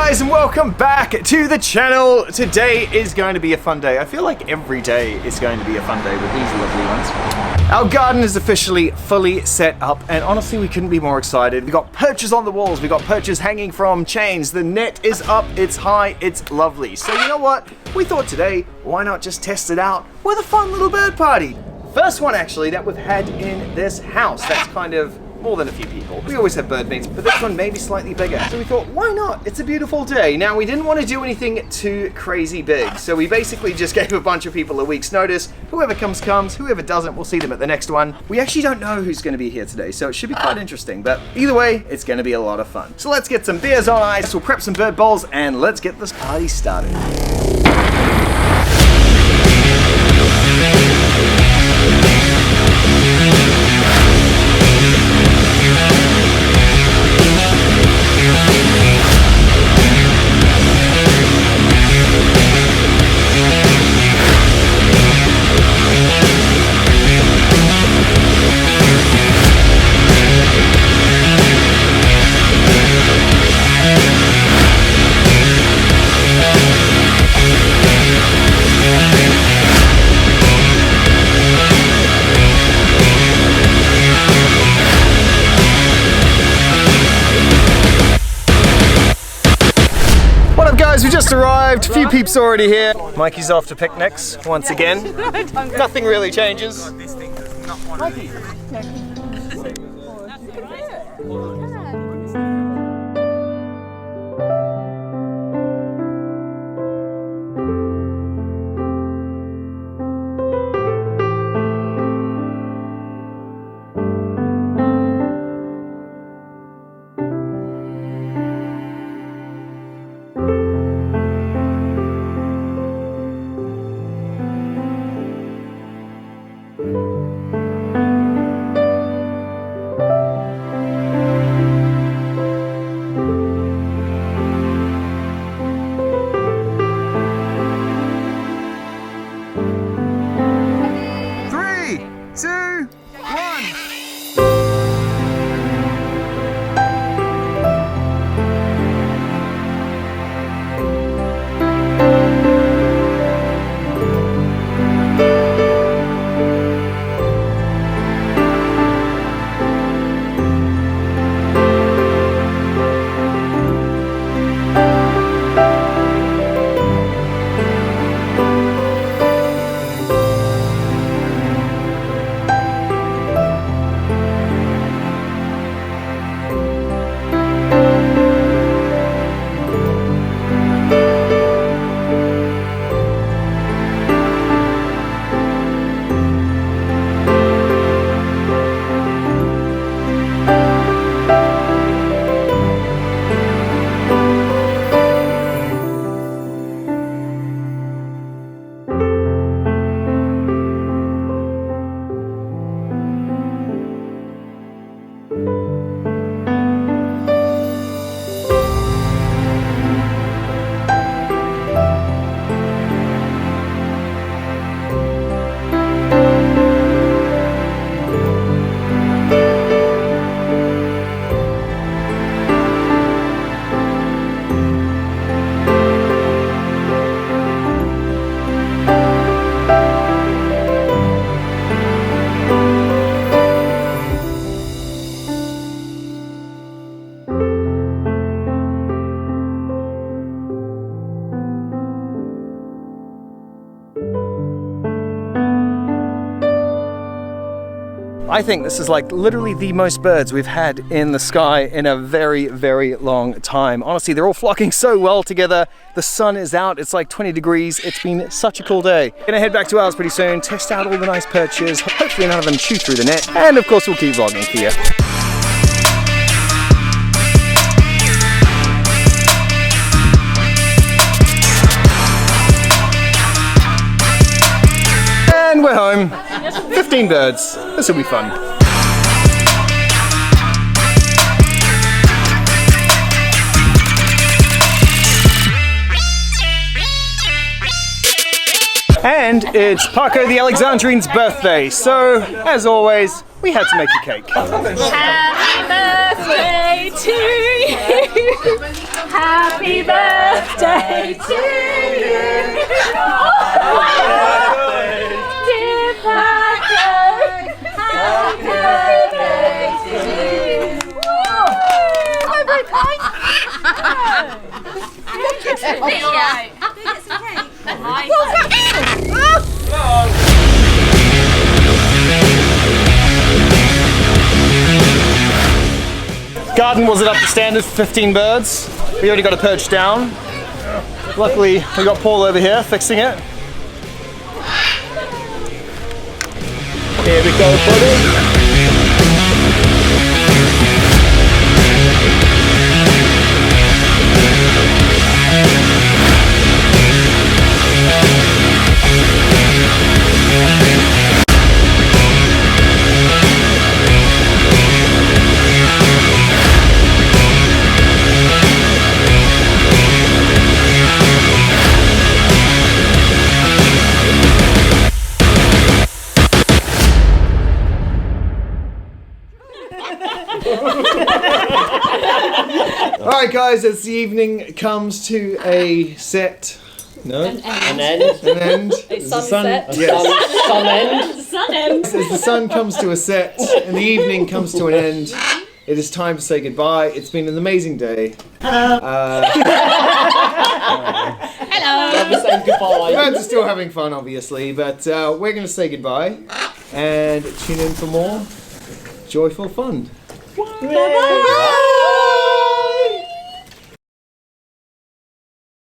guys, and welcome back to the channel. Today is going to be a fun day. I feel like every day is going to be a fun day with these lovely ones. Our garden is officially fully set up, and honestly we couldn't be more excited. We got perches on the walls, we got perches hanging from chains, the net is up, it's high, it's lovely. So you know what? We thought today, why not just test it out with a fun little bird party? First one actually that we've had in this house. That's kind of more than a few people. We always have bird meets, but this one may be slightly bigger. So we thought, why not? It's a beautiful day. Now, we didn't want to do anything too crazy big, so we basically just gave a bunch of people a week's notice. Whoever comes, comes. Whoever doesn't, we'll see them at the next one. We actually don't know who's going to be here today, so it should be quite interesting, but either way, it's going to be a lot of fun. So let's get some beers on ice, we'll prep some bird bowls, and let's get this party started. We just arrived, a few peeps already here. Mikey's off to picnics once again. Nothing really changes. Mikey. I think this is like literally the most birds we've had in the sky in a very, very long time. Honestly, they're all flocking so well together. The sun is out, it's like 20 degrees. It's been such a cool day. Gonna head back to ours pretty soon, test out all the nice perches. Hopefully none of them chew through the net. And of course we'll keep vlogging for you. And we're home. 15 birds. This will be fun. And it's Paco the Alexandrine's birthday, so as always, we had to make a cake. Happy birthday to you! Happy birthday to you. Dear Parrot, happy birthday to you. Oh, very kind. Alright. Go get some cake. Garden wasn't up to standard for 15 birds. We already got a perch down. Luckily, we got Paul over here fixing it. Here we go, buddy. Alright guys, as the evening comes to a set... No? An end. An end. A sunset. Yes. Sun end. Sun end. As the sun comes to a set and the evening comes to an end, it is time to say goodbye. It's been an amazing day. Hello. We're saying goodbye. The birds are still having fun, obviously, but we're going to say goodbye and tune in for more joyful fun. Bye-bye.